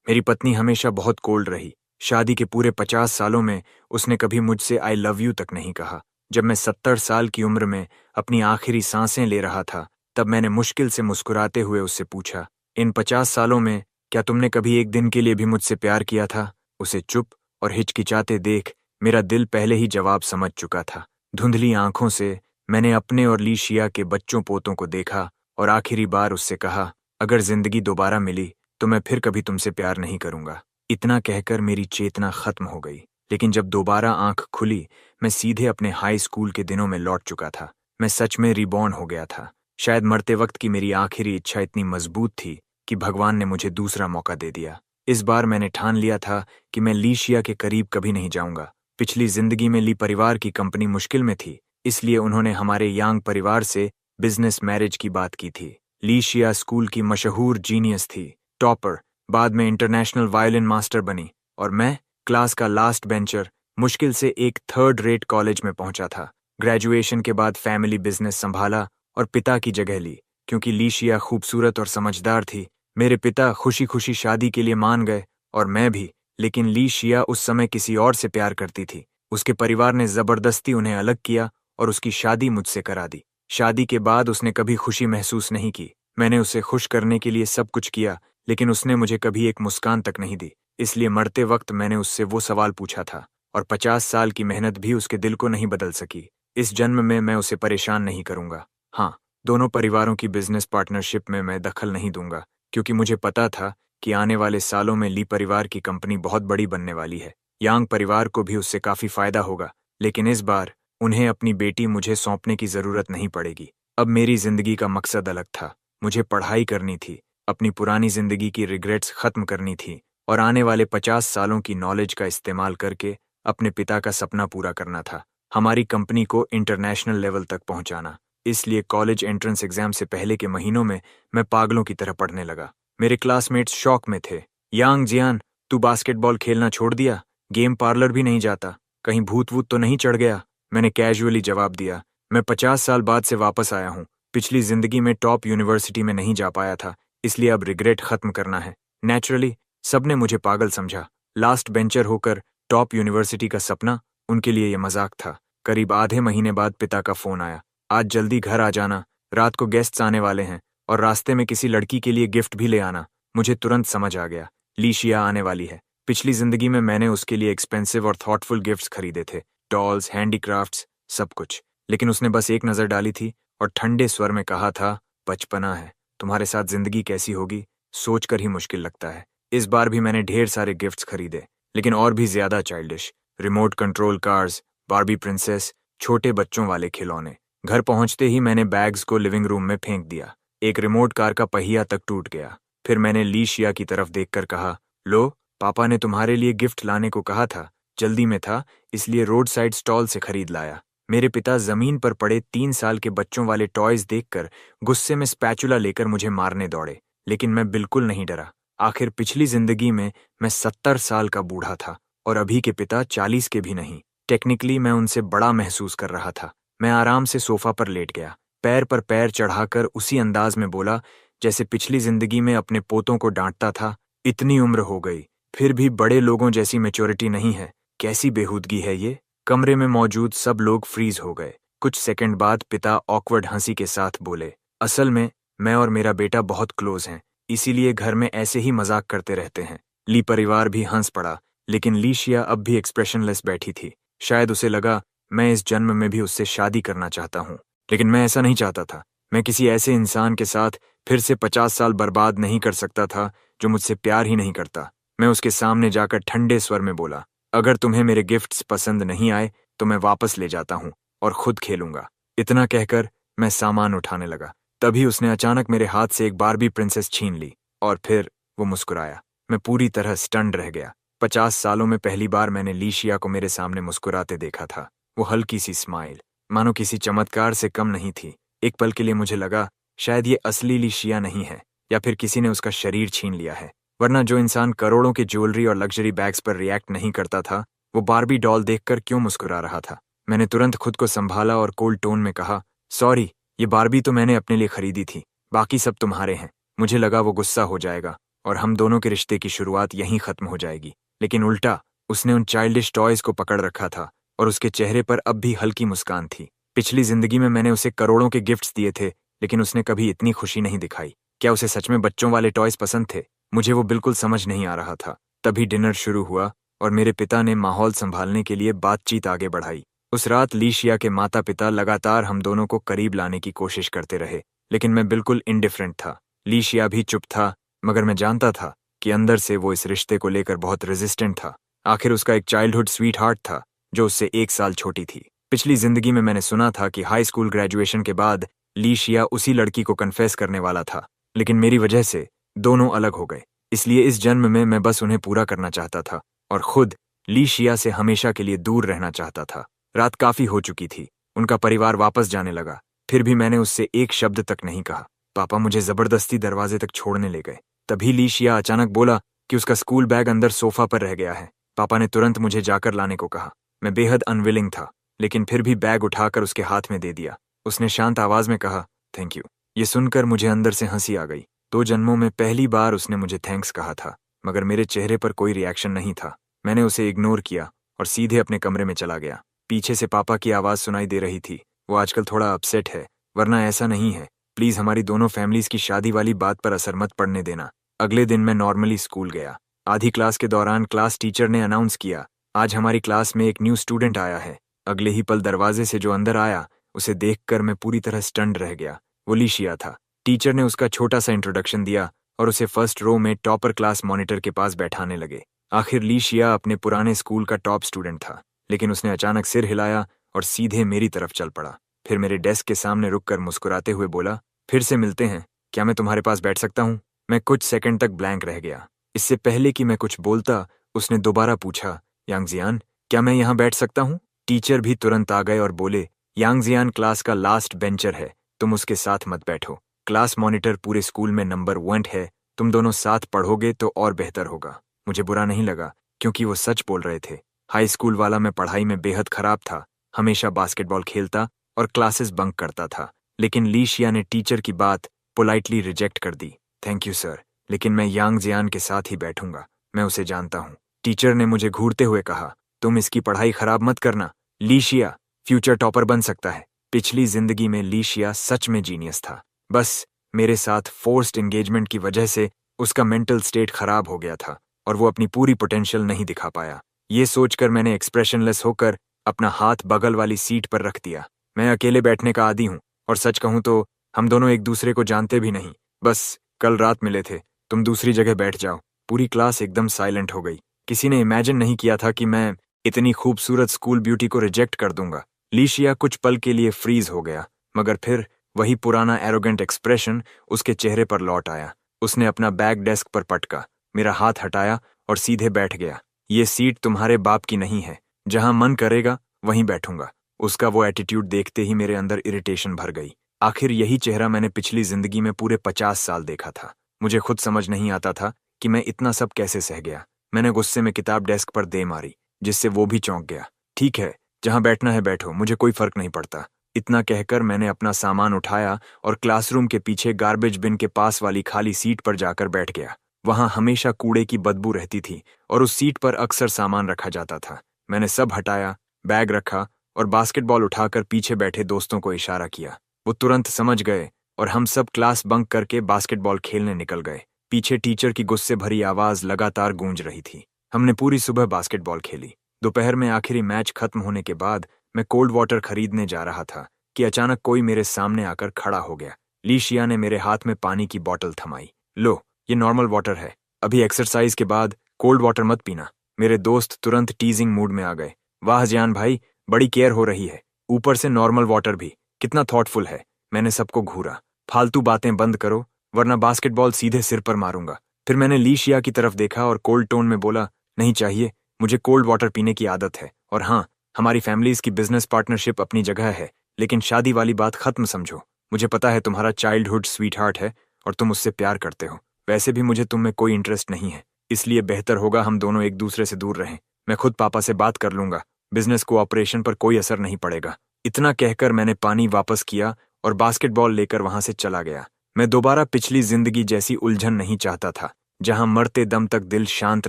मेरी पत्नी हमेशा बहुत कोल्ड रही। शादी के पूरे 50 सालों में उसने कभी मुझसे आई लव यू तक नहीं कहा। जब मैं 70 साल की उम्र में अपनी आखिरी सांसें ले रहा था, तब मैंने मुश्किल से मुस्कुराते हुए उससे पूछा, इन 50 सालों में क्या तुमने कभी एक दिन के लिए भी मुझसे प्यार किया था? उसे चुप और हिचकिचाते देख मेरा दिल पहले ही जवाब समझ चुका था। धुंधली आंखों से मैंने अपने और लीशिया के बच्चों पोतों को देखा और आखिरी बार उससे कहा, अगर जिंदगी दोबारा मिली तो मैं फिर कभी तुमसे प्यार नहीं करूंगा। इतना कहकर मेरी चेतना खत्म हो गई। लेकिन जब दोबारा आंख खुली, मैं सीधे अपने हाई स्कूल के दिनों में लौट चुका था। मैं सच में रिबॉर्न हो गया था। शायद मरते वक्त की मेरी आखिरी इच्छा इतनी मजबूत थी कि भगवान ने मुझे दूसरा मौका दे दिया। इस बार मैंने ठान लिया था कि मैं लीशिया के करीब कभी नहीं जाऊंगा। पिछली जिंदगी में ली परिवार की कंपनी मुश्किल में थी, इसलिए उन्होंने हमारे यांग परिवार से बिजनेस मैरिज की बात की थी। लीशिया स्कूल की मशहूर जीनियस थी, टॉपर, बाद में इंटरनेशनल वायलिन मास्टर बनी, और मैं क्लास का लास्ट बेंचर मुश्किल से एक थर्ड रेट कॉलेज में पहुंचा था। ग्रेजुएशन के बाद फैमिली बिजनेस संभाला और पिता की जगह ली। क्योंकि लीशिया खूबसूरत और समझदार थी, मेरे पिता खुशी खुशी शादी के लिए मान गए और मैं भी। लेकिन लीशिया उस समय किसी और से प्यार करती थी। उसके परिवार ने जबरदस्ती उन्हें अलग किया और उसकी शादी मुझसे करा दी। शादी के बाद उसने कभी खुशी महसूस नहीं की। मैंने उसे खुश करने के लिए सब कुछ किया, लेकिन उसने मुझे कभी एक मुस्कान तक नहीं दी। इसलिए मरते वक्त मैंने उससे वो सवाल पूछा था, और 50 साल की मेहनत भी उसके दिल को नहीं बदल सकी। इस जन्म में मैं उसे परेशान नहीं करूंगा। हाँ, दोनों परिवारों की बिजनेस पार्टनरशिप में मैं दखल नहीं दूंगा, क्योंकि मुझे पता था कि आने वाले सालों में ली परिवार की कंपनी बहुत बड़ी बनने वाली है। यांग परिवार को भी उससे काफी फायदा होगा, लेकिन इस बार उन्हें अपनी बेटी मुझे सौंपने की जरूरत नहीं पड़ेगी। अब मेरी जिंदगी का मकसद अलग था। मुझे पढ़ाई करनी थी, अपनी पुरानी जिंदगी की रिग्रेट्स खत्म करनी थी, और आने वाले 50 सालों की नॉलेज का इस्तेमाल करके अपने पिता का सपना पूरा करना था, हमारी कंपनी को इंटरनेशनल लेवल तक पहुंचाना। इसलिए कॉलेज एंट्रेंस एग्जाम से पहले के महीनों में मैं पागलों की तरह पढ़ने लगा। मेरे क्लासमेट्स शौक में थे। यांग जियान, तू बास्केटबॉल खेलना छोड़ दिया? गेम पार्लर भी नहीं जाता? कहीं भूत वूत तो नहीं चढ़ गया? मैंने कैजुअली जवाब दिया, मैं 50 साल बाद से वापस आया हूँ। पिछली जिंदगी में टॉप यूनिवर्सिटी में नहीं जा पाया था, इसलिए अब रिग्रेट खत्म करना है। नेचुरली सबने मुझे पागल समझा। लास्ट बेंचर होकर टॉप यूनिवर्सिटी का सपना उनके लिए ये मजाक था। करीब आधे महीने बाद पिता का फोन आया, आज जल्दी घर आ जाना, रात को गेस्ट्स आने वाले हैं, और रास्ते में किसी लड़की के लिए गिफ्ट भी ले आना। मुझे तुरंत समझ आ गया, लीशिया आने वाली है। पिछली जिंदगी में मैंने उसके लिए एक्सपेंसिव और थॉटफुल गिफ्ट्स खरीदे थे, डॉल्स, हैंडीक्राफ्ट्स, सब कुछ। लेकिन उसने बस एक नज़र डाली थी और ठंडे स्वर में कहा था, बचपना है, तुम्हारे साथ जिंदगी कैसी होगी सोचकर ही मुश्किल लगता है। इस बार भी मैंने ढेर सारे गिफ्ट्स खरीदे, लेकिन और भी ज्यादा childish. Remote control cars, Barbie princess, छोटे बच्चों वाले खिलौने। घर पहुंचते ही मैंने बैग्स को लिविंग रूम में फेंक दिया। एक रिमोट कार का पहिया तक टूट गया। फिर मैंने लीशिया की तरफ देखकर कहा, लो, पापा ने तुम्हारे लिए गिफ्ट लाने को कहा था, जल्दी में था इसलिए रोड साइड स्टॉल से खरीद लाया। मेरे पिता जमीन पर पड़े 3 साल के बच्चों वाले टॉयज देखकर गुस्से में स्पैचुला लेकर मुझे मारने दौड़े, लेकिन मैं बिल्कुल नहीं डरा। आखिर पिछली जिंदगी में मैं 70 साल का बूढ़ा था और अभी के पिता 40 के भी नहीं। टेक्निकली मैं उनसे बड़ा महसूस कर रहा था। मैं आराम से सोफा पर लेट गया, पैर पर पैर चढ़ाकर उसी अंदाज में बोला जैसे पिछली जिंदगी में अपने पोतों को डांटता था, इतनी उम्र हो गई, फिर भी बड़े लोगों जैसी मैच्योरिटी नहीं है। कैसी बेहूदगी है ये। कमरे में मौजूद सब लोग फ्रीज हो गए। कुछ सेकंड बाद पिता ऑकवर्ड हंसी के साथ बोले, असल में मैं और मेरा बेटा बहुत क्लोज हैं, इसीलिए घर में ऐसे ही मजाक करते रहते हैं। ली परिवार भी हंस पड़ा, लेकिन लीशिया अब भी एक्सप्रेशनलेस बैठी थी। शायद उसे लगा मैं इस जन्म में भी उससे शादी करना चाहता हूँ, लेकिन मैं ऐसा नहीं चाहता था। मैं किसी ऐसे इंसान के साथ फिर से 50 साल बर्बाद नहीं कर सकता था जो मुझसे प्यार ही नहीं करता। मैं उसके सामने जाकर ठंडे स्वर में बोला, अगर तुम्हें मेरे गिफ्ट्स पसंद नहीं आए तो मैं वापस ले जाता हूँ और खुद खेलूंगा। इतना कहकर मैं सामान उठाने लगा, तभी उसने अचानक मेरे हाथ से एक बारबी प्रिंसेस छीन ली, और फिर वो मुस्कुराया। मैं पूरी तरह स्टन्ड रह गया। 50 सालों में पहली बार मैंने लीशिया को मेरे सामने मुस्कुराते देखा था। वो हल्की सी स्माइल, मानो किसी चमत्कार से कम नहीं थी। एक पल के लिए मुझे लगा शायद ये असली लीशिया नहीं है, या फिर किसी ने उसका शरीर छीन लिया है। वरना जो इंसान करोड़ों के ज्वेलरी और लग्जरी बैग्स पर रिएक्ट नहीं करता था, वो बारबी डॉल देखकर क्यों मुस्कुरा रहा था। मैंने तुरंत खुद को संभाला और कोल्ड टोन में कहा, सॉरी, ये बारबी तो मैंने अपने लिए खरीदी थी, बाकी सब तुम्हारे हैं। मुझे लगा वो गुस्सा हो जाएगा और हम दोनों के रिश्ते की शुरुआत यहीं खत्म हो जाएगी। लेकिन उल्टा, उसने उन चाइल्डिश टॉयज को पकड़ रखा था और उसके चेहरे पर अब भी हल्की मुस्कान थी। पिछली जिंदगी में मैंने उसे करोड़ों के गिफ्ट्स दिए थे, लेकिन उसने कभी इतनी खुशी नहीं दिखाई। क्या उसे सच में बच्चों वाले टॉयज पसंद थे? मुझे वो बिल्कुल समझ नहीं आ रहा था। तभी डिनर शुरू हुआ और मेरे पिता ने माहौल संभालने के लिए बातचीत आगे बढ़ाई। उस रात लीशिया के माता पिता लगातार हम दोनों को करीब लाने की कोशिश करते रहे, लेकिन मैं बिल्कुल इंडिफरेंट था। लीशिया भी चुप था, मगर मैं जानता था कि अंदर से वो इस रिश्ते को लेकर बहुत रेजिस्टेंट था। आखिर उसका एक चाइल्डहुड स्वीट हार्ट था जो उससे 1 साल छोटी थी। पिछली जिंदगी में मैंने सुना था कि हाई स्कूल ग्रेजुएशन के बाद लीशिया उसी लड़की को कन्फेस करने वाला था, लेकिन मेरी वजह से दोनों अलग हो गए। इसलिए इस जन्म में मैं बस उन्हें पूरा करना चाहता था और खुद लीशिया से हमेशा के लिए दूर रहना चाहता था। रात काफी हो चुकी थी, उनका परिवार वापस जाने लगा। फिर भी मैंने उससे एक शब्द तक नहीं कहा। पापा मुझे जबरदस्ती दरवाजे तक छोड़ने ले गए। तभी लीशिया अचानक बोला कि उसका स्कूल बैग अंदर सोफा पर रह गया है। पापा ने तुरंत मुझे जाकर लाने को कहा। मैं बेहद अनविलिंग था, लेकिन फिर भी बैग उठाकर उसके हाथ में दे दिया। उसने शांत आवाज में कहा, थैंक यू। ये सुनकर मुझे अंदर से हंसी आ गई। 2 जन्मों में पहली बार उसने मुझे थैंक्स कहा था, मगर मेरे चेहरे पर कोई रिएक्शन नहीं था। मैंने उसे इग्नोर किया और सीधे अपने कमरे में चला गया। पीछे से पापा की आवाज सुनाई दे रही थी। वो आजकल थोड़ा अपसेट है, वरना ऐसा नहीं है। प्लीज हमारी दोनों फैमिलीज की शादी वाली बात पर असर मत पड़ने देना। अगले दिन मैं नॉर्मली स्कूल गया। आधी क्लास के दौरान क्लास टीचर ने अनाउंस किया, आज हमारी क्लास में एक न्यू स्टूडेंट आया है। अगले ही पल दरवाजे से जो अंदर आया, उसे देखकर मैं पूरी तरह स्टन्ड रह गया। वो लीशिया था। टीचर ने उसका छोटा सा इंट्रोडक्शन दिया और उसे फर्स्ट रो में टॉपर क्लास मॉनिटर के पास बैठाने लगे। आखिर लीशिया अपने पुराने स्कूल का टॉप स्टूडेंट था, लेकिन उसने अचानक सिर हिलाया और सीधे मेरी तरफ चल पड़ा। फिर मेरे डेस्क के सामने रुककर मुस्कुराते हुए बोला, फिर से मिलते हैं, क्या मैं तुम्हारे पास बैठ सकता हूँ? मैं कुछ सेकंड तक ब्लैंक रह गया। इससे पहले कि मैं कुछ बोलता, उसने दोबारा पूछा, यांगजियान, क्या मैं यहाँ बैठ सकता हूँ? टीचर भी तुरंत आ गए और बोले, यांगजियान क्लास का लास्ट बेंचर है, तुम उसके साथ मत बैठो। क्लास मॉनिटर पूरे स्कूल में नंबर 1 है, तुम दोनों साथ पढ़ोगे तो और बेहतर होगा। मुझे बुरा नहीं लगा, क्योंकि वो सच बोल रहे थे। हाई स्कूल वाला मैं पढ़ाई में बेहद खराब था, हमेशा बास्केटबॉल खेलता और क्लासेस बंक करता था। लेकिन लीशिया ने टीचर की बात पोलाइटली रिजेक्ट कर दी। थैंक यू सर, लेकिन मैं यांगजियान के साथ ही बैठूंगा, मैं उसे जानता हूँ। टीचर ने मुझे घूरते हुए कहा, तुम इसकी पढ़ाई खराब मत करना, लीशिया फ्यूचर टॉपर बन सकता है। पिछली जिंदगी में लीशिया सच में जीनियस था, बस मेरे साथ फोर्स्ड एंगेजमेंट की वजह से उसका मेंटल स्टेट खराब हो गया था और वो अपनी पूरी पोटेंशियल नहीं दिखा पाया। ये सोचकर मैंने एक्सप्रेशनलेस होकर अपना हाथ बगल वाली सीट पर रख दिया। मैं अकेले बैठने का आदी हूँ और सच कहूँ तो हम दोनों एक दूसरे को जानते भी नहीं, बस कल रात मिले थे। तुम दूसरी जगह बैठ जाओ। पूरी क्लास एकदम साइलेंट हो गई। किसी ने इमेजिन नहीं किया था कि मैं इतनी खूबसूरत स्कूल ब्यूटी को रिजेक्ट कर दूंगा। लीशिया कुछ पल के लिए फ्रीज हो गया, मगर फिर वही पुराना एरोगेंट एक्सप्रेशन उसके चेहरे पर लौट आया। उसने अपना बैग डेस्क पर पटका, मेरा हाथ हटाया और सीधे बैठ गया। ये सीट तुम्हारे बाप की नहीं है, जहां मन करेगा वहीं बैठूंगा। उसका वो एटीट्यूड देखते ही मेरे अंदर इरिटेशन भर गई। आखिर यही चेहरा मैंने पिछली जिंदगी में पूरे 50 साल देखा था। मुझे खुद समझ नहीं आता था कि मैं इतना सब कैसे सह गया। मैंने गुस्से में किताब डेस्क पर दे मारी, जिससे वो भी चौंक गया। ठीक है, जहां बैठना है बैठो, मुझे कोई फर्क नहीं पड़ता। इतना कहकर मैंने अपना सामान उठाया और क्लासरूम के पीछे गार्बेज बिन के पास वाली खाली सीट पर जाकर बैठ गया। वहां हमेशा कूड़े की बदबू रहती थी और उस सीट पर अक्सर सामान रखा जाता था। मैंने सब हटाया, बैग रखा और बास्केटबॉल उठाकर पीछे बैठे दोस्तों को इशारा किया। वो तुरंत समझ गए और हम सब क्लास बंक करके बास्केटबॉल खेलने निकल गए। पीछे टीचर की गुस्से भरी आवाज लगातार गूंज रही थी। हमने पूरी सुबह बास्केटबॉल खेली। दोपहर में आखिरी मैच खत्म होने के बाद मैं कोल्ड वाटर खरीदने जा रहा था कि अचानक कोई मेरे सामने आकर खड़ा हो गया। लीशिया ने मेरे हाथ में पानी की बोतल थमाई। लो, ये नॉर्मल वाटर है, अभी एक्सरसाइज के बाद कोल्ड वाटर मत पीना। मेरे दोस्त तुरंत टीजिंग मूड में आ गए। वाह जियान भाई, बड़ी केयर हो रही है, ऊपर से नॉर्मल वाटर भी, कितना थॉटफुल है। मैंने सबको घूरा, फालतू बातें बंद करो वरना बास्केटबॉल सीधे सिर पर मारूंगा। फिर मैंने लीशिया की तरफ देखा और कोल्ड टोन में बोला, नहीं चाहिए, मुझे कोल्ड वाटर पीने की आदत है। और हाँ, हमारी फैमिलीज की बिजनेस पार्टनरशिप अपनी जगह है, लेकिन शादी वाली बात खत्म समझो। मुझे पता है तुम्हारा चाइल्डहुड स्वीट हार्ट है और तुम उससे प्यार करते हो। वैसे भी मुझे तुम में कोई इंटरेस्ट नहीं है, इसलिए बेहतर होगा हम दोनों एक दूसरे से दूर रहें। मैं खुद पापा से बात कर लूंगा, बिजनेस कोऑपरेशन पर कोई असर नहीं पड़ेगा। इतना कहकर मैंने पानी वापस किया और बास्केटबॉल लेकर वहां से चला गया। मैं दोबारा पिछली जिंदगी जैसी उलझन नहीं चाहता था। जहां मरते दम तक दिल शांत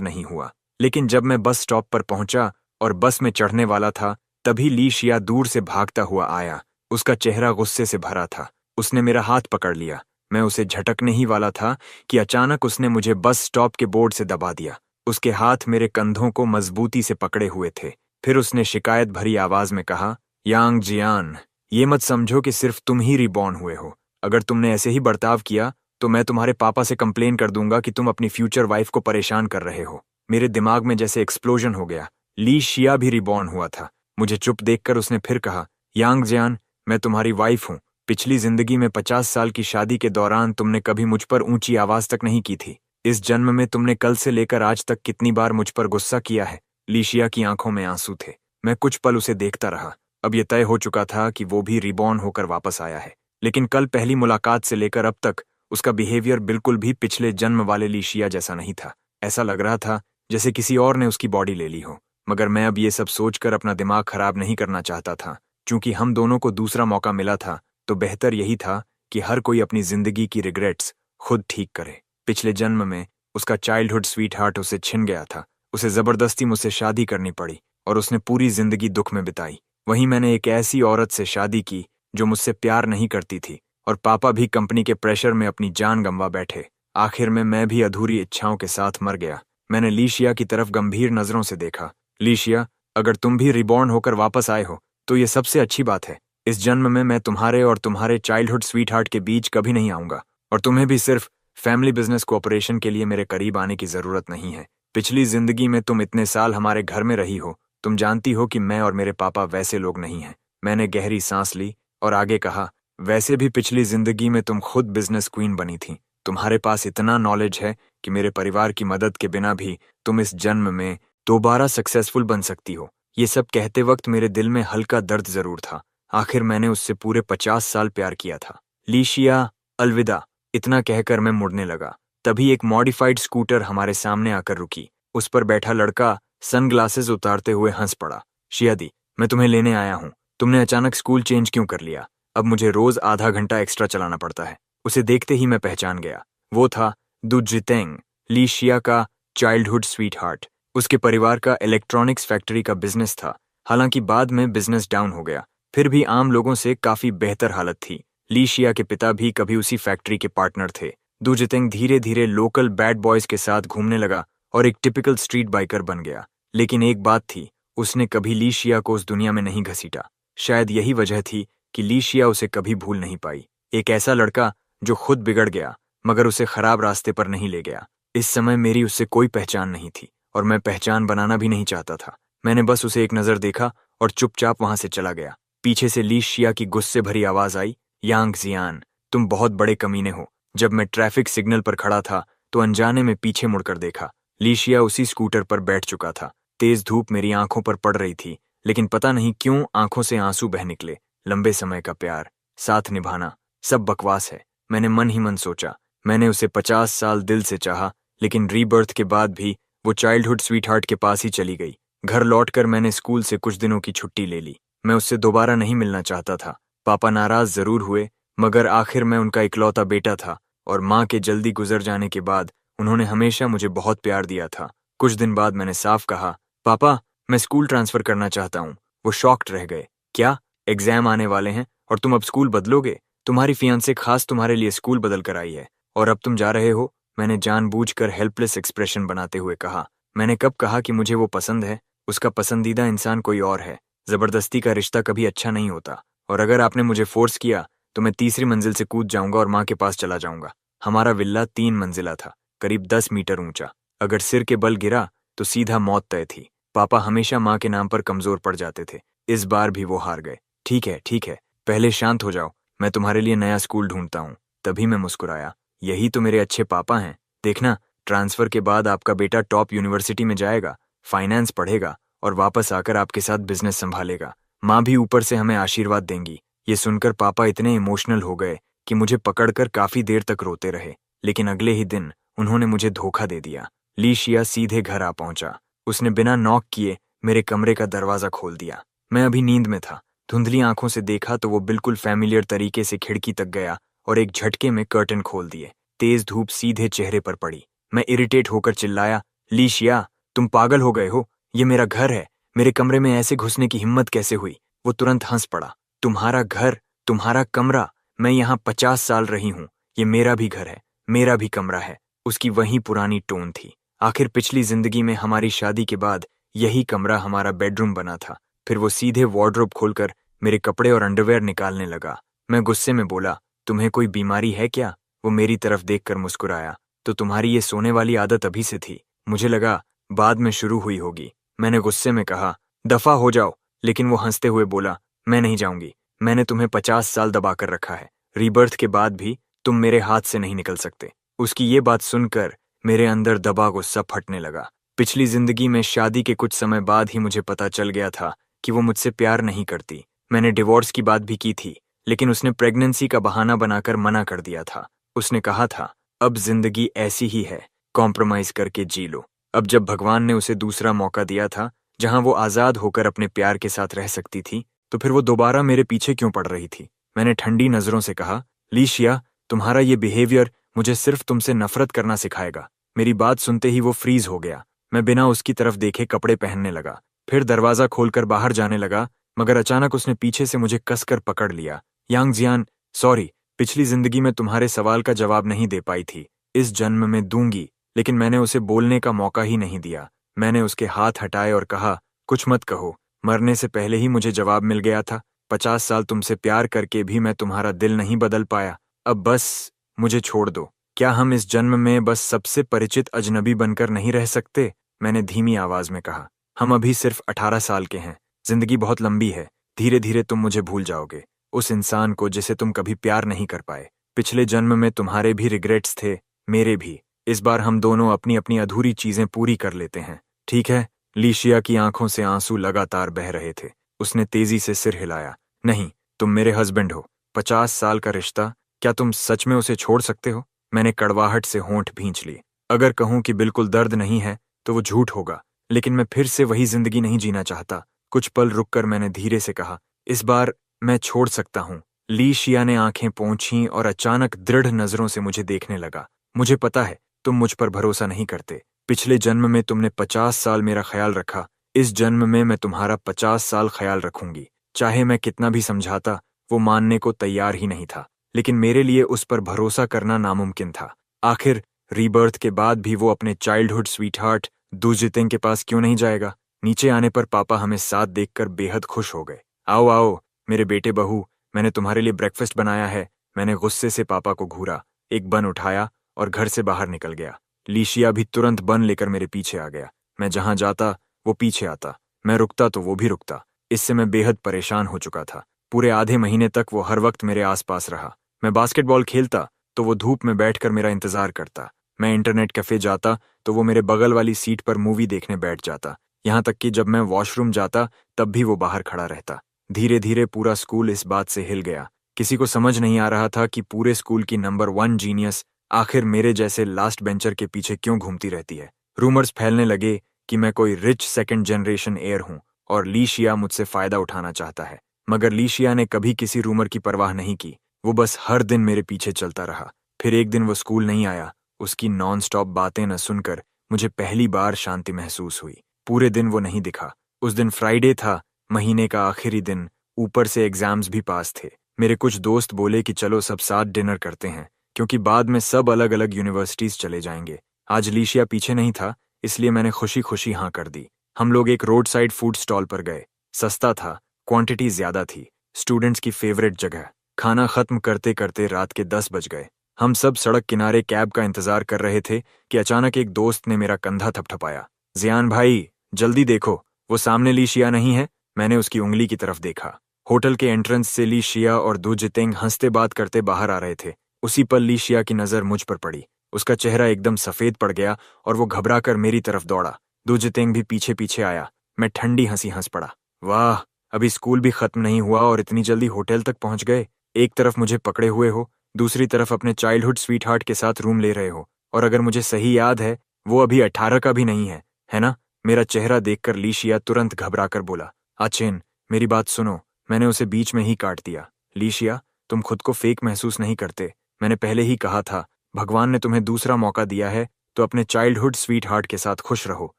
नहीं हुआ। लेकिन जब मैं बस स्टॉप पर पहुंचा और बस में चढ़ने वाला था, तभी ली शिया दूर से भागता हुआ आया। उसका चेहरा गुस्से से भरा था। उसने मेरा हाथ पकड़ लिया। मैं उसे झटकने ही वाला था कि अचानक उसने मुझे बस स्टॉप के बोर्ड से दबा दिया। उसके हाथ मेरे कंधों को मजबूती से पकड़े हुए थे। फिर उसने शिकायत भरी आवाज में कहा, यांग जियान, ये मत समझो कि सिर्फ तुम ही रिबॉर्न हुए हो। अगर तुमने ऐसे ही बर्ताव किया तो मैं तुम्हारे पापा से कंप्लेन कर दूंगा कि तुम अपनी फ्यूचर वाइफ को परेशान कर रहे हो। मेरे दिमाग में जैसे एक्सप्लोजन हो गया। ली शिया भी रिबॉर्न हुआ था। मुझे चुप देखकर उसने फिर कहा, यांग जियान, मैं तुम्हारी वाइफ हूं। पिछली जिंदगी में 50 साल की शादी के दौरान तुमने कभी मुझ पर ऊंची आवाज तक नहीं की थी। इस जन्म में तुमने कल से लेकर आज तक कितनी बार मुझ पर गुस्सा किया है। लीशिया की आंखों में आंसू थे। मैं कुछ पल उसे देखता रहा। अब यह तय हो चुका था कि वो भी रिबॉर्न होकर वापस आया है। लेकिन कल पहली मुलाकात से लेकर अब तक उसका बिहेवियर बिल्कुल भी पिछले जन्म वाले लीशिया जैसा नहीं था। ऐसा लग रहा था जैसे किसी और ने उसकी बॉडी ले ली हो। मगर मैं अब ये सब सोचकर अपना दिमाग खराब नहीं करना चाहता था। चूंकि हम दोनों को दूसरा मौका मिला था, तो बेहतर यही था कि हर कोई अपनी जिंदगी की रिग्रेट्स खुद ठीक करे। पिछले जन्म में उसका चाइल्डहुड स्वीट हार्ट उसे छिन गया था। उसे जबरदस्ती मुझसे शादी करनी पड़ी और उसने पूरी जिंदगी दुख में बिताई। वहीं मैंने एक ऐसी औरत से शादी की जो मुझसे प्यार नहीं करती थी, और पापा भी कंपनी के प्रेशर में अपनी जान गंवा बैठे। आखिर में मैं भी अधूरी इच्छाओं के साथ मर गया। मैंने लीशिया की तरफ गंभीर नजरों से देखा। लीशिया, अगर तुम भी रिबॉर्न होकर वापस आए हो तो ये सबसे अच्छी बात है। इस जन्म में मैं तुम्हारे और तुम्हारे चाइल्डहुड स्वीट हार्ट के बीच कभी नहीं आऊंगा, और तुम्हें भी सिर्फ फैमिली बिजनेस कोऑपरेशन के लिए मेरे करीब आने की जरूरत नहीं है। पिछली जिंदगी में तुम इतने साल हमारे घर में रही हो, तुम जानती हो कि मैं और मेरे पापा वैसे लोग नहीं हैं। मैंने गहरी सांस ली और आगे कहा, वैसे भी पिछली जिंदगी में तुम खुद बिजनेस क्वीन बनी थी। तुम्हारे पास इतना नॉलेज है कि मेरे परिवार की मदद के बिना भी तुम इस जन्म में दोबारा सक्सेसफुल बन सकती हो। ये सब कहते वक्त मेरे दिल में हल्का दर्द जरूर था। आखिर मैंने उससे पूरे 50 साल प्यार किया था। लीशिया, अलविदा, इतना कहकर मैं मुड़ने लगा। तभी एक मॉडिफाइड स्कूटर हमारे सामने आकर रुकी। उस पर बैठा लड़का सनग्लासेस उतारते हुए हंस पड़ा। शिया दी, मैं तुम्हें लेने आया हूं। तुमने अचानक स्कूल चेंज क्यों कर लिया? अब मुझे रोज आधा घंटा एक्स्ट्रा चलाना पड़ता है। उसे देखते ही मैं पहचान गया। वो था दुजितेंग, लीशिया का चाइल्डहुड स्वीट हार्ट। उसके परिवार का इलेक्ट्रॉनिक्स फैक्ट्री का बिजनेस था। हालांकि बाद में बिजनेस डाउन हो गया, फिर भी आम लोगों से काफी बेहतर हालत थी। लीशिया के पिता भी कभी उसी फैक्ट्री के पार्टनर थे। दुजितेंग धीरे धीरे लोकल बैड बॉयज के साथ घूमने लगा और एक टिपिकल स्ट्रीट बाइकर बन गया। लेकिन एक बात थी, उसने कभी लीशिया को उस दुनिया में नहीं घसीटा। शायद यही वजह थी कि लीशिया उसे कभी भूल नहीं पाई। एक ऐसा लड़का जो खुद बिगड़ गया मगर उसे खराब रास्ते पर नहीं ले गया। इस समय मेरी उससे कोई पहचान नहीं थी और मैं पहचान बनाना भी नहीं चाहता था। मैंने बस उसे एक नजर देखा और चुपचाप वहां से चला गया। पीछे से लीशिया की गुस्से भरी आवाज आई, यांग जियान, तुम बहुत बड़े कमीने हो। जब मैं ट्रैफिक सिग्नल पर खड़ा था तो अनजाने में पीछे मुड़कर देखा। लीशिया उसी स्कूटर पर बैठ चुका था। तेज धूप मेरी आंखों पर पड़ रही थी, लेकिन पता नहीं क्यों आंखों से आंसू बह निकले। लंबे समय का प्यार, साथ निभाना, सब बकवास है, मैंने मन ही मन सोचा। मैंने उसे 50 साल दिल से चाहा, लेकिन रीबर्थ के बाद भी वो चाइल्डहुड स्वीटहार्ट के पास ही चली गई। घर लौटकर मैंने स्कूल से कुछ दिनों की छुट्टी ले ली। मैं उससे दोबारा नहीं मिलना चाहता था। पापा नाराज जरूर हुए, मगर आखिर मैं उनका इकलौता बेटा था और माँ के जल्दी गुजर जाने के बाद उन्होंने हमेशा मुझे बहुत प्यार दिया था। कुछ दिन बाद मैंने साफ कहा, पापा, मैं स्कूल ट्रांसफर करना चाहता हूँ। वो शॉक्ड रह गए। क्या, एग्जाम आने वाले हैं और तुम अब स्कूल बदलोगे? तुम्हारी फियांसे खास तुम्हारे लिए स्कूल बदल कर आई है और अब तुम जा रहे हो? मैंने जानबूझकर हेल्पलेस एक्सप्रेशन बनाते हुए कहा। मैंने कब कहा कि मुझे वो पसंद है? उसका पसंदीदा इंसान कोई और है। जबरदस्ती का रिश्ता कभी अच्छा नहीं होता, और अगर आपने मुझे फोर्स किया तो मैं तीसरी मंजिल से कूद जाऊंगा और माँ के पास चला जाऊंगा। हमारा विल्ला 3 मंजिला था, करीब 10 मीटर ऊंचा। अगर सिर के बल गिरा तो सीधा मौत तय थी। पापा हमेशा माँ के नाम पर कमजोर पड़ जाते थे। इस बार भी वो हार गए। ठीक है, पहले शांत हो जाओ, मैं तुम्हारे लिए नया स्कूल ढूंढता हूँ। तभी मैं मुस्कुराया। यही तो मेरे अच्छे पापा हैं। देखना, ट्रांसफर के बाद आपका बेटा टॉप यूनिवर्सिटी में जाएगा, फाइनेंस पढ़ेगा और वापस आकर आपके साथ बिजनेस संभालेगा। माँ भी ऊपर से हमें आशीर्वाद देंगी। ये सुनकर पापा इतने इमोशनल हो गए कि मुझे पकड़कर काफी देर तक रोते रहे। लेकिन अगले ही दिन उन्होंने मुझे धोखा दे दिया। लीशिया सीधे घर आ पहुंचा। उसने बिना नॉक किए मेरे कमरे का दरवाजा खोल दिया। मैं अभी नींद में था। धुंधली आंखों से देखा तो वो बिल्कुल फैमिलियर तरीके से खिड़की तक गया और एक झटके में कर्टन खोल दिए। तेज धूप सीधे चेहरे पर पड़ी। मैं इरिटेट होकर चिल्लाया, लीशिया, तुम पागल हो गए हो? ये मेरा घर है, मेरे कमरे में ऐसे घुसने की हिम्मत कैसे हुई? वो तुरंत हंस पड़ा। तुम्हारा घर, तुम्हारा कमरा? मैं यहाँ 50 साल रही हूँ, ये मेरा भी घर है, मेरा भी कमरा है। उसकी वही पुरानी टोन थी। आखिर पिछली जिंदगी में हमारी शादी के बाद यही कमरा हमारा बेडरूम बना था। फिर वो सीधे वार्डरोब खोलकर मेरे कपड़े और अंडरवेयर निकालने लगा। मैं गुस्से में बोला, तुम्हें कोई बीमारी है क्या? वो मेरी तरफ देखकर मुस्कुराया, तो तुम्हारी ये सोने वाली आदत अभी से थी? मुझे लगा बाद में शुरू हुई होगी। मैंने गुस्से में कहा, दफा हो जाओ। लेकिन वो हंसते हुए बोला, मैं नहीं जाऊंगी। मैंने तुम्हें 50 साल दबा कर रखा है, रीबर्थ के बाद भी तुम मेरे हाथ से नहीं निकल सकते। उसकी ये बात सुनकर मेरे अंदर दबा गुस्सा फटने लगा। पिछली जिंदगी में शादी के कुछ समय बाद ही मुझे पता चल गया था कि वो मुझसे प्यार नहीं करती। मैंने डिवोर्स की बात भी की थी, लेकिन उसने प्रेगनेंसी का बहाना बनाकर मना कर दिया था। उसने कहा था, अब जिंदगी ऐसी ही है, कॉम्प्रोमाइज करके जी लो। अब जब भगवान ने उसे दूसरा मौका दिया था जहां वो आजाद होकर अपने प्यार के साथ रह सकती थी, तो फिर वो दोबारा मेरे पीछे क्यों पड़ रही थी? मैंने ठंडी नजरों से कहा, लीशिया, तुम्हारा ये बिहेवियर मुझे सिर्फ तुमसे नफरत करना सिखाएगा। मेरी बात सुनते ही वो फ्रीज हो गया। मैं बिना उसकी तरफ देखे कपड़े पहनने लगा, फिर दरवाजा खोलकर बाहर जाने लगा, मगर अचानक उसने पीछे से मुझे कसकर पकड़ लिया। यांग जियान, सॉरी, पिछली जिंदगी में तुम्हारे सवाल का जवाब नहीं दे पाई थी, इस जन्म में दूंगी। लेकिन मैंने उसे बोलने का मौका ही नहीं दिया। मैंने उसके हाथ हटाए और कहा, कुछ मत कहो, मरने से पहले ही मुझे जवाब मिल गया था। 50 साल तुमसे प्यार करके भी मैं तुम्हारा दिल नहीं बदल पाया। अब बस मुझे छोड़ दो। क्या हम इस जन्म में बस सबसे परिचित अजनबी बनकर नहीं रह सकते? मैंने धीमी आवाज में कहा, हम अभी सिर्फ 18 साल के हैं, जिंदगी बहुत लंबी है। धीरे धीरे तुम मुझे भूल जाओगे, उस इंसान को जिसे तुम कभी प्यार नहीं कर पाए। पिछले जन्म में तुम्हारे भी रिग्रेट्स थे, मेरे भी। इस बार हम दोनों अपनी अपनी अधूरी चीजें पूरी कर लेते हैं, ठीक है? लीशिया की आंखों से आंसू लगातार बह रहे थे। उसने तेजी से सिर हिलाया, नहीं, तुम मेरे हस्बैंड हो। 50 साल का रिश्ता, क्या तुम सच में उसे छोड़ सकते हो? मैंने कड़वाहट से होंठ भींच लिए। अगर कहूं कि बिल्कुल दर्द नहीं है तो वो झूठ होगा, लेकिन मैं फिर से वही जिंदगी नहीं जीना चाहता। कुछ पल रुककर मैंने धीरे से कहा, इस बार मैं छोड़ सकता हूं। लीशिया ने आंखें पोंछीं और अचानक दृढ़ नजरों से मुझे देखने लगा। मुझे पता है तुम मुझ पर भरोसा नहीं करते। पिछले जन्म में तुमने 50 साल मेरा ख्याल रखा, इस जन्म में मैं तुम्हारा 50 साल ख्याल रखूंगी। चाहे मैं कितना भी समझाता, वो मानने को तैयार ही नहीं था, लेकिन मेरे लिए उस पर भरोसा करना नामुमकिन था। आखिर रीबर्थ के बाद भी वो अपने चाइल्डहुड स्वीटहार्ट दू जितेंग के पास क्यों नहीं जाएगा? नीचे आने पर पापा हमें साथ देखकर बेहद खुश हो गए। आओ आओ मेरे बेटे बहू, मैंने तुम्हारे लिए ब्रेकफास्ट बनाया है। मैंने गुस्से से पापा को घूरा, एक बन उठाया और घर से बाहर निकल गया। लीशिया भी तुरंत बन लेकर मेरे पीछे आ गया। मैं जहां जाता वो पीछे आता, मैं रुकता तो वो भी रुकता। इससे मैं बेहद परेशान हो चुका था। पूरे आधे महीने तक वो हर वक्त मेरे आसपास रहा। मैं बास्केटबॉल खेलता तो वो धूप में बैठकर मेरा इंतजार करता। मैं इंटरनेट कैफे जाता तो वो मेरे बगल वाली सीट पर मूवी देखने बैठ जाता। यहाँ तक कि जब मैं वॉशरूम जाता तब भी वो बाहर खड़ा रहता। धीरे धीरे पूरा स्कूल इस बात से हिल गया। किसी को समझ नहीं आ रहा था कि पूरे स्कूल की नंबर 1 जीनियस आखिर मेरे जैसे लास्ट बेंचर के पीछे क्यों घूमती रहती है। रूमर्स फैलने लगे कि मैं कोई रिच सेकंड जनरेशन एयर हूं और लीशिया मुझसे फायदा उठाना चाहता है। मगर लीशिया ने कभी किसी रूमर की परवाह नहीं की। वो बस हर दिन मेरे पीछे चलता रहा। फिर एक दिन वो स्कूल नहीं आया। उसकी नॉन स्टॉप बातें न सुनकर मुझे पहली बार शांति महसूस हुई। पूरे दिन वो नहीं दिखा। उस दिन फ्राइडे था, महीने का आखिरी दिन, ऊपर से एग्जाम्स भी पास थे। मेरे कुछ दोस्त बोले कि चलो सब साथ डिनर करते हैं, क्योंकि बाद में सब अलग अलग यूनिवर्सिटीज चले जाएंगे। आज लीशिया पीछे नहीं था, इसलिए मैंने खुशी खुशी हाँ कर दी। हम लोग एक रोड साइड फूड स्टॉल पर गए। सस्ता था, क्वांटिटी ज्यादा थी, स्टूडेंट्स की फेवरेट जगह। खाना खत्म करते करते रात के 10 बज गए। हम सब सड़क किनारे कैब का इंतजार कर रहे थे कि अचानक एक दोस्त ने मेरा कंधा थपथपाया। जियान भाई, जल्दी देखो, वो सामने लीशिया नहीं है? मैंने उसकी उंगली की तरफ देखा। होटल के एंट्रेंस से लीशिया और दू जितेंग हंसते बात करते बाहर आ रहे थे। उसी पल लीशिया की नजर मुझ पर पड़ी। उसका चेहरा एकदम सफेद पड़ गया और वो घबराकर मेरी तरफ दौड़ा। दू जितेंग भी पीछे पीछे आया। मैं ठंडी हंसी हंस पड़ा। वाह, अभी स्कूल भी खत्म नहीं हुआ और इतनी जल्दी होटल तक पहुंच गए। एक तरफ मुझे पकड़े हुए हो, दूसरी तरफ अपने चाइल्डहुड स्वीटहार्ट के साथ रूम ले रहे हो, और अगर मुझे सही याद है वो अभी 18 का भी नहीं है ना? मेरा चेहरा देखकर लीशिया तुरंत घबराकर बोला, आचेन, मेरी बात सुनो। मैंने उसे बीच में ही काट दिया। लीशिया, तुम खुद को फेक महसूस नहीं करते। मैंने पहले ही कहा था, भगवान ने तुम्हें दूसरा मौका दिया है, तो अपने चाइल्डहुड स्वीट हार्ट के साथ खुश रहो,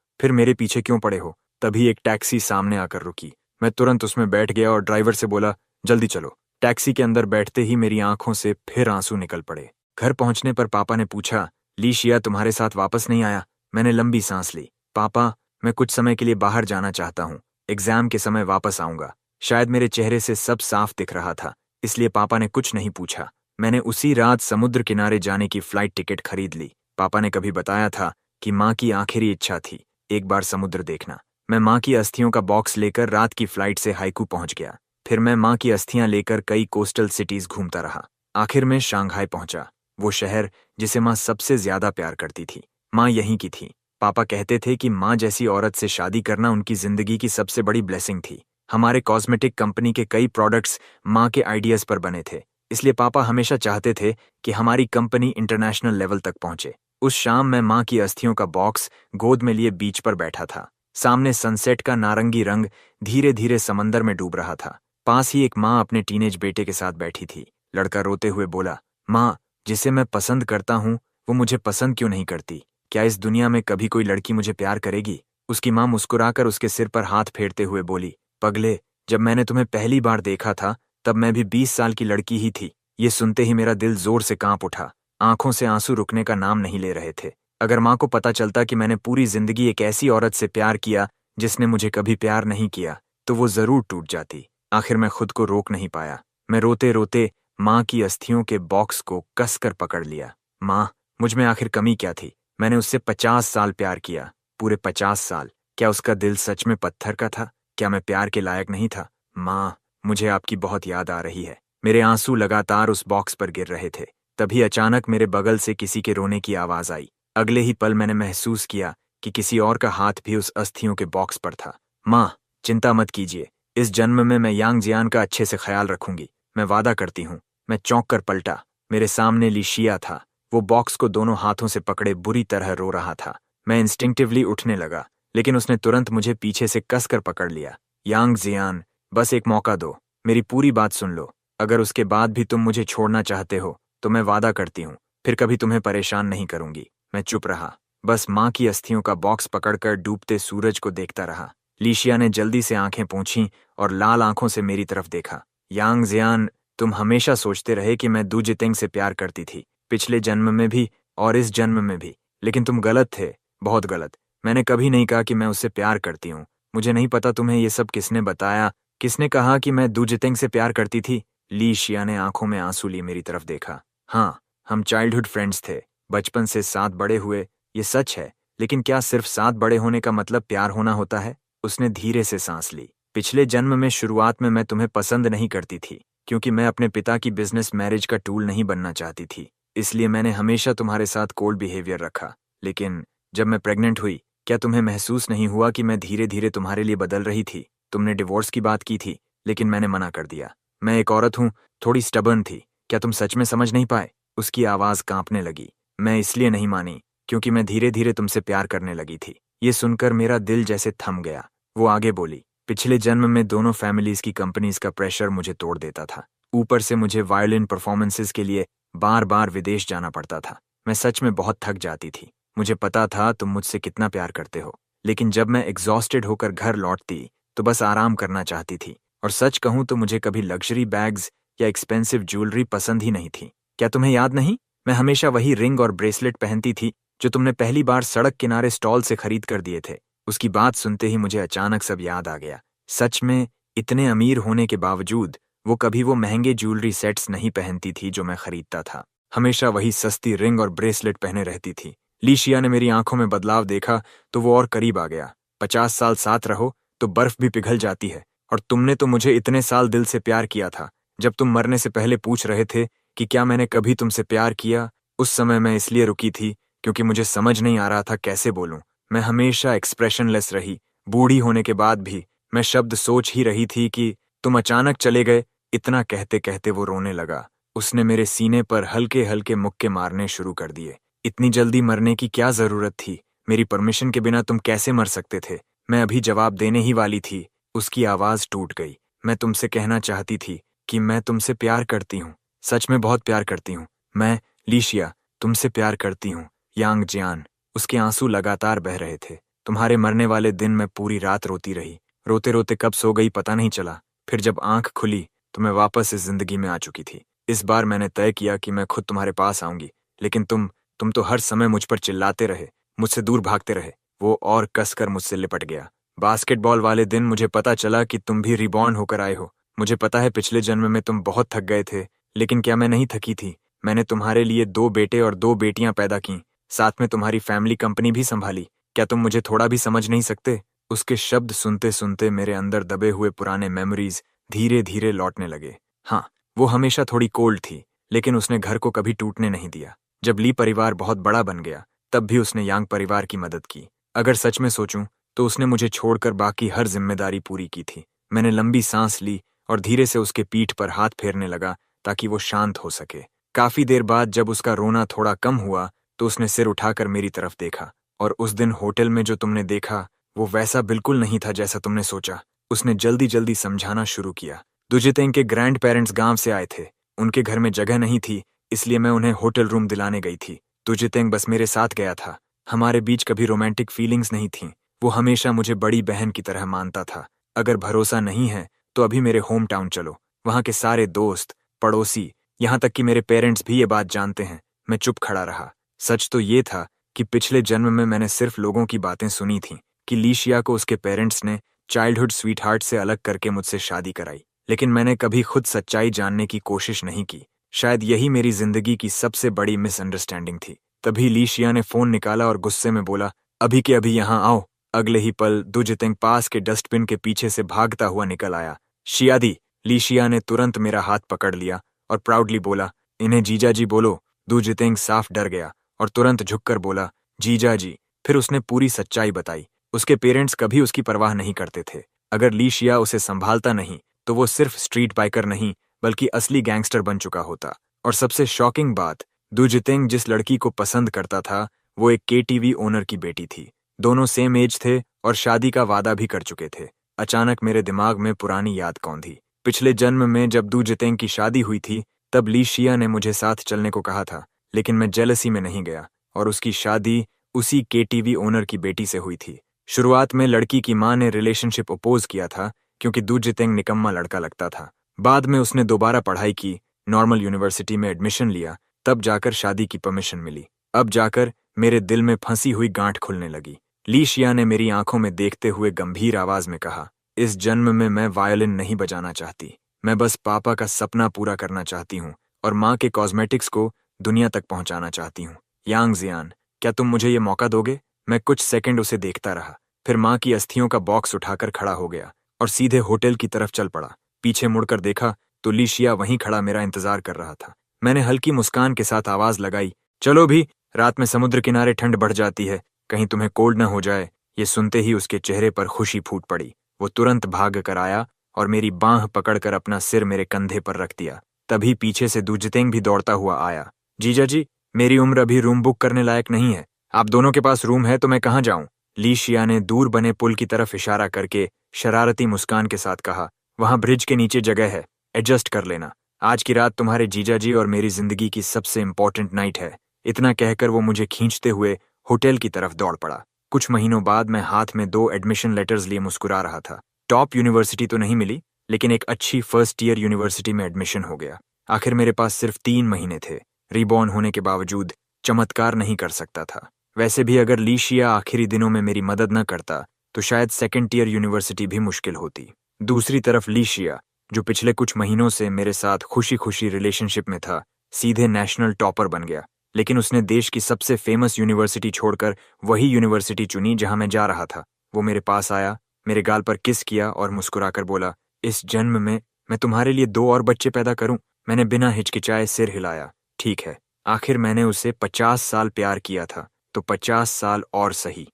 फिर मेरे पीछे क्यों पड़े हो। तभी एक टैक्सी सामने आकर रुकी। मैं तुरंत उसमें बैठ गया और ड्राइवर से बोला, जल्दी चलो। टैक्सी के अंदर बैठते ही मेरी आंखों से फिर आंसू निकल पड़े। घर पहुंचने पर पापा ने पूछा, लीशिया तुम्हारे साथ वापस नहीं आया? मैंने लंबी सांस ली। पापा, मैं कुछ समय के लिए बाहर जाना चाहता हूँ, एग्जाम के समय वापस आऊंगा। शायद मेरे चेहरे से सब साफ दिख रहा था, इसलिए पापा ने कुछ नहीं पूछा। मैंने उसी रात समुद्र किनारे जाने की फ्लाइट टिकट खरीद ली। पापा ने कभी बताया था कि माँ की आखिरी इच्छा थी एक बार समुद्र देखना। मैं माँ की अस्थियों का बॉक्स लेकर रात की फ्लाइट से हाइकू पहुंच गया। फिर मैं माँ की अस्थियां लेकर कई कोस्टल सिटीज घूमता रहा। आखिर में शांघाई पहुंचा, वो शहर जिसे माँ सबसे ज्यादा प्यार करती थी। माँ यहीं की थी। पापा कहते थे कि माँ जैसी औरत से शादी करना उनकी जिंदगी की सबसे बड़ी ब्लेसिंग थी। हमारे कॉस्मेटिक कंपनी के कई प्रोडक्ट्स माँ के आइडियाज पर बने थे, इसलिए पापा हमेशा चाहते थे कि हमारी कंपनी इंटरनेशनल लेवल तक पहुंचे। उस शाम मैं माँ की अस्थियों का बॉक्स गोद में लिए बीच पर बैठा था। सामने सनसेट का नारंगी रंग धीरे धीरे समंदर में डूब रहा था। पास ही एक माँ अपने टीनेज बेटे के साथ बैठी थी। लड़का रोते हुए बोला, माँ, जिसे मैं पसंद करता हूँ वो मुझे पसंद क्यों नहीं करती? क्या इस दुनिया में कभी कोई लड़की मुझे प्यार करेगी? उसकी माँ मुस्कुराकर उसके सिर पर हाथ फेरते हुए बोली, पगले, जब मैंने तुम्हें पहली बार देखा था तब मैं भी 20 साल की लड़की ही थी। ये सुनते ही मेरा दिल जोर से कांप उठा। आंखों से आंसू रुकने का नाम नहीं ले रहे थे। अगर माँ को पता चलता कि मैंने पूरी जिंदगी एक ऐसी औरत से प्यार किया जिसने मुझे कभी प्यार नहीं किया, तो वो जरूर टूट जाती। आखिर मैं खुद को रोक नहीं पाया। मैं रोते रोते माँ की अस्थियों के बॉक्स को कसकर पकड़ लिया। माँ, मुझ में आखिर कमी क्या थी? मैंने उससे 50 साल प्यार किया, पूरे 50 साल। क्या उसका दिल सच में पत्थर का था? क्या मैं प्यार के लायक नहीं था? माँ, मुझे आपकी बहुत याद आ रही है। मेरे आंसू लगातार उस बॉक्स पर गिर रहे थे। तभी अचानक मेरे बगल से किसी के रोने की आवाज आई। अगले ही पल मैंने महसूस किया कि किसी और का हाथ भी उस अस्थियों के बॉक्स पर था। माँ, चिंता मत कीजिए, इस जन्म में मैं यांग जियान का अच्छे से ख्याल रखूंगी, मैं वादा करती हूँ। मैं चौंक कर पलटा। मेरे सामने लीशिया था। वो बॉक्स को दोनों हाथों से पकड़े बुरी तरह रो रहा था। मैं इंस्टिंक्टिवली उठने लगा, लेकिन उसने तुरंत मुझे पीछे से कसकर पकड़ लिया। यांग जियान, बस एक मौका दो, मेरी पूरी बात सुन लो। अगर उसके बाद भी तुम मुझे छोड़ना चाहते हो तो मैं वादा करती हूँ फिर कभी तुम्हें परेशान नहीं करूंगी। मैं चुप रहा, बस माँ की अस्थियों का बॉक्स पकड़कर डूबते सूरज को देखता रहा। लीशिया ने जल्दी से आंखें पोंछीं और लाल आंखों से मेरी तरफ देखा। यांग जियान, तुम हमेशा सोचते रहे कि मैं दू जितेंग से प्यार करती थी, पिछले जन्म में भी और इस जन्म में भी, लेकिन तुम गलत थे, बहुत गलत। मैंने कभी नहीं कहा कि मैं उससे प्यार करती हूँ। मुझे नहीं पता तुम्हें ये सब किसने बताया, किसने कहा कि मैं दू जितेंग से प्यार करती थी। लीशिया ने आंखों में आंसू लिए मेरी तरफ देखा। हाँ, हम चाइल्डहुड फ्रेंड्स थे, बचपन से साथ बड़े हुए, ये सच है, लेकिन क्या सिर्फ साथ बड़े होने का मतलब प्यार होना होता है? उसने धीरे से सांस ली। पिछले जन्म में शुरुआत में मैं तुम्हें पसंद नहीं करती थी, क्योंकि मैं अपने पिता की बिजनेस मैरिज का टूल नहीं बनना चाहती थी, इसलिए मैंने हमेशा तुम्हारे साथ कोल्ड बिहेवियर रखा। लेकिन जब मैं प्रेग्नेंट हुई, क्या तुम्हें महसूस नहीं हुआ कि मैं धीरे धीरे तुम्हारे लिए बदल रही थी? तुमने डिवोर्स की बात की थी, लेकिन मैंने मना कर दिया। मैं एक औरत हूँ, थोड़ी स्टबर्न थी। क्या तुम सच में समझ नहीं पाए? उसकी आवाज कांपने लगी। मैं इसलिए नहीं मानी क्योंकि मैं धीरे धीरे तुमसे प्यार करने लगी थी। ये सुनकर मेरा दिल जैसे थम गया। वो आगे बोली, पिछले जन्म में दोनों फैमिलीज की कंपनीज का प्रेशर मुझे तोड़ देता था। ऊपर से मुझे वायलिन परफॉर्मेंसेस के लिए बार बार विदेश जाना पड़ता था। मैं सच में बहुत थक जाती थी। मुझे पता था तुम मुझसे कितना प्यार करते हो, लेकिन जब मैं एग्जॉस्टेड होकर घर लौटती तो बस आराम करना चाहती थी। और सच कहूं तो मुझे कभी लग्जरी बैग्स या एक्सपेंसिव ज्वेलरी पसंद ही नहीं थी। क्या तुम्हें याद नहीं, मैं हमेशा वही रिंग और ब्रेसलेट पहनती थी जो तुमने पहली बार सड़क किनारे स्टॉल से खरीद कर दिए थे। उसकी बात सुनते ही मुझे अचानक सब याद आ गया। सच में, इतने अमीर होने के बावजूद वो कभी वो महंगे ज्वेलरी सेट्स नहीं पहनती थी जो मैं खरीदता था। हमेशा वही सस्ती रिंग और ब्रेसलेट पहने रहती थी। लीशिया ने मेरी आंखों में बदलाव देखा तो वो और करीब आ गया। 50 साल साथ रहो तो बर्फ भी पिघल जाती है, और तुमने तो मुझे इतने साल दिल से प्यार किया था। जब तुम मरने से पहले पूछ रहे थे कि क्या मैंने कभी तुमसे प्यार किया, उस समय मैं इसलिए रुकी थी क्योंकि मुझे समझ नहीं आ रहा था कैसे बोलूं। मैं हमेशा एक्सप्रेशनलेस रही। बूढ़ी होने के बाद भी मैं शब्द सोच ही रही थी कि तुम अचानक चले गए। इतना कहते कहते वो रोने लगा। उसने मेरे सीने पर हल्के हल्के मुक्के मारने शुरू कर दिए। इतनी जल्दी मरने की क्या जरूरत थी? मेरी परमिशन के बिना तुम कैसे मर सकते थे? मैं अभी जवाब देने ही वाली थी, उसकी आवाज टूट गई। मैं तुमसे कहना चाहती थी कि मैं तुमसे प्यार करती हूँ, सच में बहुत प्यार करती हूँ। मैं, लीशिया, तुमसे प्यार करती हूँ, यांग जियान। उसके आंसू लगातार बह रहे थे। तुम्हारे मरने वाले दिन मैं पूरी रात रोती रही। रोते रोते कब सो गई पता नहीं चला। फिर जब आंख खुली तो मैं वापस इस जिंदगी में आ चुकी थी। इस बार मैंने तय किया कि मैं खुद तुम्हारे पास आऊंगी, लेकिन तुम तो हर समय मुझ पर चिल्लाते रहे, मुझसे दूर भागते रहे। वो और कसकर मुझसे लिपट गया। बास्केटबॉल वाले दिन मुझे पता चला कि तुम भी रिबॉर्न होकर आए हो। मुझे पता है पिछले जन्म में तुम बहुत थक गए थे, लेकिन क्या मैं नहीं थकी थी? मैंने तुम्हारे लिए 2 बेटे और 2 बेटियां पैदा की, साथ में तुम्हारी फैमिली कंपनी भी संभाली। क्या तुम मुझे थोड़ा भी समझ नहीं सकते? उसके शब्द सुनते सुनते मेरे अंदर दबे हुए पुराने मेमोरीज धीरे धीरे लौटने लगे। हाँ, वो हमेशा थोड़ी कोल्ड थी, लेकिन उसने घर को कभी टूटने नहीं दिया। जब ली परिवार बहुत बड़ा बन गया, तब भी उसने यांग परिवार की मदद की। अगर सच में सोचूं तो उसने मुझे छोड़कर बाकी हर जिम्मेदारी पूरी की थी। मैंने लंबी सांस ली और धीरे से उसके पीठ पर हाथ फेरने लगा ताकि वो शांत हो सके। काफी देर बाद जब उसका रोना थोड़ा कम हुआ तो उसने सिर उठाकर मेरी तरफ देखा। और उस दिन होटल में जो तुमने देखा वो वैसा बिल्कुल नहीं था जैसा तुमने सोचा। उसने जल्दी जल्दी समझाना शुरू किया। दुजितेंग के ग्रैंड पेरेंट्स गांव से आए थे। उनके घर में जगह नहीं थी, इसलिए मैं उन्हें होटल रूम दिलाने गई थी। दुजितेंग बस मेरे साथ गया था। हमारे बीच कभी रोमांटिक फीलिंग्स नहीं थीं। वो हमेशा मुझे बड़ी बहन की तरह मानता था। अगर भरोसा नहीं है तो अभी मेरे होम टाउन चलो। वहां के सारे दोस्त, पड़ोसी, यहाँ तक कि मेरे पेरेंट्स भी ये बात जानते हैं। मैं चुप खड़ा रहा। सच तो ये था कि पिछले जन्म में मैंने सिर्फ लोगों की बातें सुनी थीं कि लीशिया को उसके पेरेंट्स ने चाइल्डहुड स्वीटहार्ट से अलग करके मुझसे शादी कराई, लेकिन मैंने कभी खुद सच्चाई जानने की कोशिश नहीं की। शायद यही मेरी जिंदगी की सबसे बड़ी मिसअंडरस्टैंडिंग थी। तभी लीशिया ने फोन निकाला और गुस्से में बोला, अभी के अभी यहाँ आओ। अगले ही पल दुजितेंग पास के डस्टबिन के पीछे से भागता हुआ निकल आया। शियादी, लीशिया ने तुरंत मेरा हाथ पकड़ लिया और प्राउडली बोला, इन्हें जीजा जी बोलो। दुजितेंग साफ डर गया और तुरंत झुककर बोला, जीजा जी। फिर उसने पूरी सच्चाई बताई। उसके पेरेंट्स कभी उसकी परवाह नहीं करते थे। अगर लीशिया उसे संभालता नहीं तो वो सिर्फ स्ट्रीट बाइकर नहीं बल्कि असली गैंगस्टर बन चुका होता। और सबसे शॉकिंग बात, दुजितेंग जिस लड़की को पसंद करता था वो एक केटीवी ओनर की बेटी थी। दोनों सेम एज थे और शादी का वादा भी कर चुके थे। अचानक मेरे दिमाग में पुरानी याद कौंधी। पिछले जन्म में जब दुजितेंग की शादी हुई थी तब लीशिया ने मुझे साथ चलने को कहा था, लेकिन मैं जेलसी में नहीं गया और उसकी शादी उसी केटीवी ओनर की बेटी से हुई थी। शुरुआत में लड़की की मां ने रिलेशनशिप अपोज किया था क्योंकि दुजितेंग निकम्मा लड़का लगता था। बाद में उसने दोबारा पढ़ाई की, नॉर्मल यूनिवर्सिटी में एडमिशन लिया, तब जाकर शादी की परमिशन मिली। अब जाकर मेरे दिल में फंसी हुई गांठ खुलने लगी। लीशिया ने मेरी आंखों में देखते हुए गंभीर आवाज में कहा, इस जन्म में मैं वायलिन नहीं बजाना चाहती। मैं बस पापा का सपना पूरा करना चाहती हूँ और माँ के कॉस्मेटिक्स को दुनिया तक पहुंचाना चाहती हूँ। यांग जियान, क्या तुम मुझे ये मौका दोगे? मैं कुछ सेकंड उसे देखता रहा, फिर माँ की अस्थियों का बॉक्स उठाकर खड़ा हो गया और सीधे होटल की तरफ चल पड़ा। पीछे मुड़कर देखा तो लीशिया वहीं खड़ा मेरा इंतजार कर रहा था। मैंने हल्की मुस्कान के साथ आवाज लगाई, चलो भी, रात में समुद्र किनारे ठंड बढ़ जाती है, कहीं तुम्हें कोल्ड न हो जाए। ये सुनते ही उसके चेहरे पर खुशी फूट पड़ी। वो तुरंत भाग कर आया और मेरी बांह पकड़कर अपना सिर मेरे कंधे पर रख दिया। तभी पीछे से दुजितेंग भी दौड़ता हुआ आया। जीजा जी, मेरी उम्र अभी रूम बुक करने लायक नहीं है। आप दोनों के पास रूम है तो मैं कहाँ जाऊं? लीशिया ने दूर बने पुल की तरफ इशारा करके शरारती मुस्कान के साथ कहा, वहां ब्रिज के नीचे जगह है, एडजस्ट कर लेना। आज की रात तुम्हारे जीजा जी और मेरी जिंदगी की सबसे इंपॉर्टेंट नाइट है। इतना कहकर वो मुझे खींचते हुए होटल की तरफ दौड़ पड़ा। कुछ महीनों बाद मैं हाथ में 2 एडमिशन लेटर्स लिए मुस्कुरा रहा था। टॉप यूनिवर्सिटी तो नहीं मिली, लेकिन एक अच्छी फर्स्ट ईयर यूनिवर्सिटी में एडमिशन हो गया। आखिर मेरे पास सिर्फ 3 महीने थे। रिबॉर्न होने के बावजूद चमत्कार नहीं कर सकता था। वैसे भी अगर लीशिया आखिरी दिनों में मेरी मदद न करता तो शायद सेकंड ईयर यूनिवर्सिटी भी मुश्किल होती। दूसरी तरफ लीशिया, जो पिछले कुछ महीनों से मेरे साथ खुशी खुशी रिलेशनशिप में था, सीधे नेशनल टॉपर बन गया। लेकिन उसने देश की सबसे फेमस यूनिवर्सिटी छोड़कर वही यूनिवर्सिटी चुनी जहां मैं जा रहा था। वो मेरे पास आया, मेरे गाल पर किस किया और मुस्कुराकर बोला, इस जन्म में मैं तुम्हारे लिए 2 और बच्चे पैदा करूं। मैंने बिना हिचकिचाए सिर हिलाया। ठीक है, आखिर मैंने उसे 50 साल प्यार किया था तो 50 साल और सही।